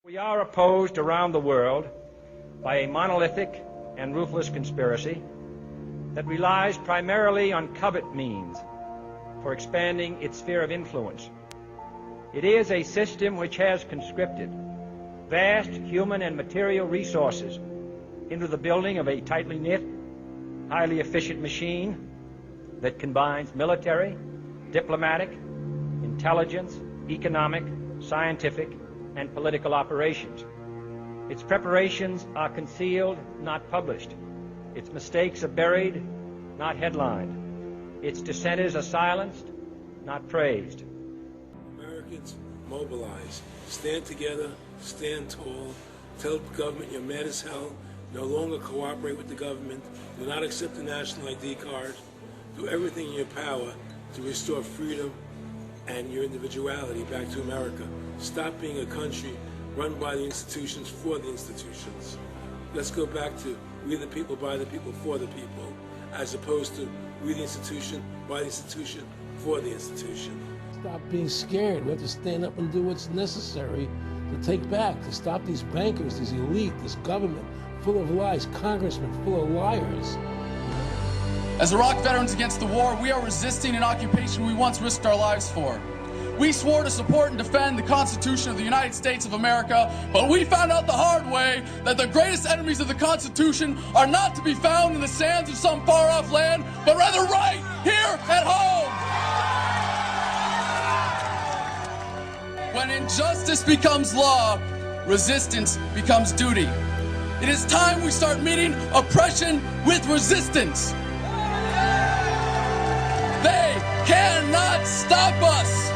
We are opposed around the world by a monolithic and ruthless conspiracy that relies primarily on covert means for expanding its sphere of influence. It is a system which has conscripted vast human and material resources into the building of a tightly knit, highly efficient machine that combines military, diplomatic, intelligence, economic, scientific, and political operations. Its preparations are concealed, not published. Its mistakes are buried, not headlined. Its dissenters are silenced, not praised. Americans, mobilize. Stand together, stand tall. Tell the government you're mad as hell. No longer cooperate with the government. Do not accept the national ID card. Do everything in your power to restore freedom and your individuality back to America. Stop being a country run by the institutions for the institutions. Let's go back to we the people, by the people, for the people, as opposed to we the institution, by the institution, for the institution. Stop being scared. We have to stand up and do what's necessary to take back, to stop these bankers, these elite, this government full of lies, congressmen full of liars. As Iraq veterans against the war, we are resisting an occupation we once risked our lives for. We swore to support and defend the Constitution of the United States of America, but we found out the hard way that the greatest enemies of the Constitution are not to be found in the sands of some far-off land, but rather right here at home. When injustice becomes law, resistance becomes duty. It is time we start meeting oppression with resistance. They cannot stop us.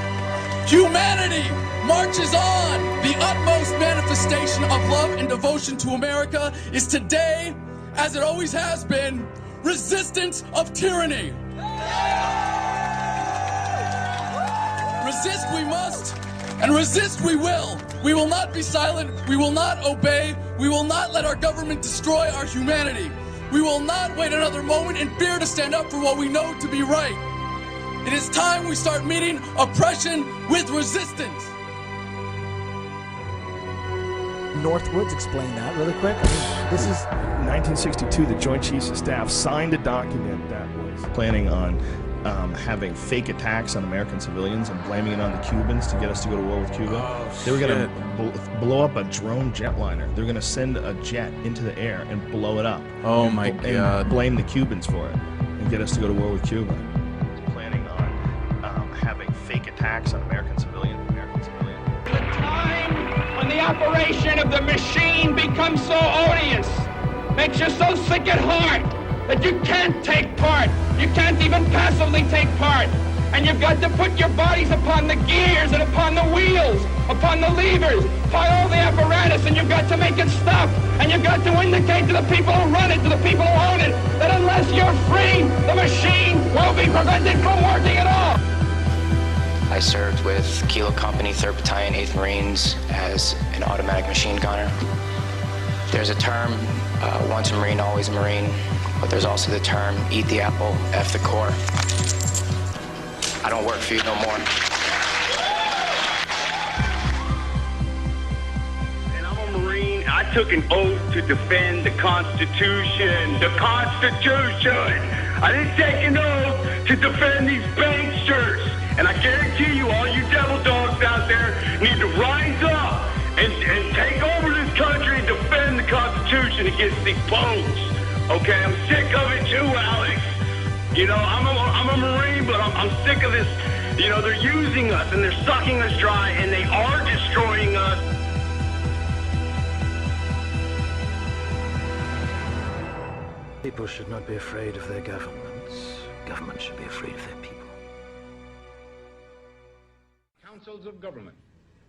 Humanity marches on. The utmost manifestation of love and devotion to America is today, as it always has been, resistance of tyranny. Resist we must, and resist we will. We will not be silent. We will not obey. We will not let our government destroy our humanity. We will not wait another moment in fear to stand up for what we know to be right. It is time we start meeting oppression with resistance. Northwoods, explain that really quick. I mean, this is 1962. The Joint Chiefs of Staff signed a document that was planning on having fake attacks on American civilians and blaming it on the Cubans to get us to go to war with Cuba. They were going to blow up a drone jetliner. They were going to send a jet into the air and blow it up. Oh my God! And blame the Cubans for it and get us to go to war with Cuba. Planning on having fake attacks on American civilians. The time when the operation of the machine becomes so odious, makes you so sick at heart that you can't take part. You can't even passively take part. And you've got to put your bodies upon the gears and upon the wheels, upon the levers, upon all the apparatus, and you've got to make it stop. And you've got to indicate to the people who run it, to the people who own it, that unless you're free, the machine will be prevented from working at all. I served with Kilo Company, 3rd Battalion, 8th Marines as an automatic machine gunner. There's a term, once a Marine, always a Marine, but there's also the term, eat the apple, F the Corps. I don't work for you no more. And I'm a Marine. I took an oath to defend the Constitution. The Constitution! I didn't take an oath to defend these banksters. And I guarantee you, all you devil dogs out there need to rise up and take over this country and defend the Constitution against these punks. Okay, I'm sick of it too, Alex. You know, I'm a Marine, but I'm sick of this. You know, they're using us and they're sucking us dry and they are destroying us. People should not be afraid of their governments. Governments should be afraid of their people. Councils of government,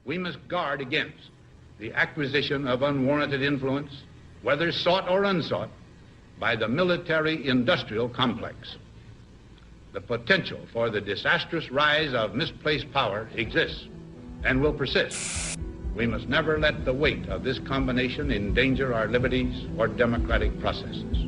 we must guard against the acquisition of unwarranted influence, whether sought or unsought, by the military-industrial complex. The potential for the disastrous rise of misplaced power exists and will persist. We must never let the weight of this combination endanger our liberties or democratic processes.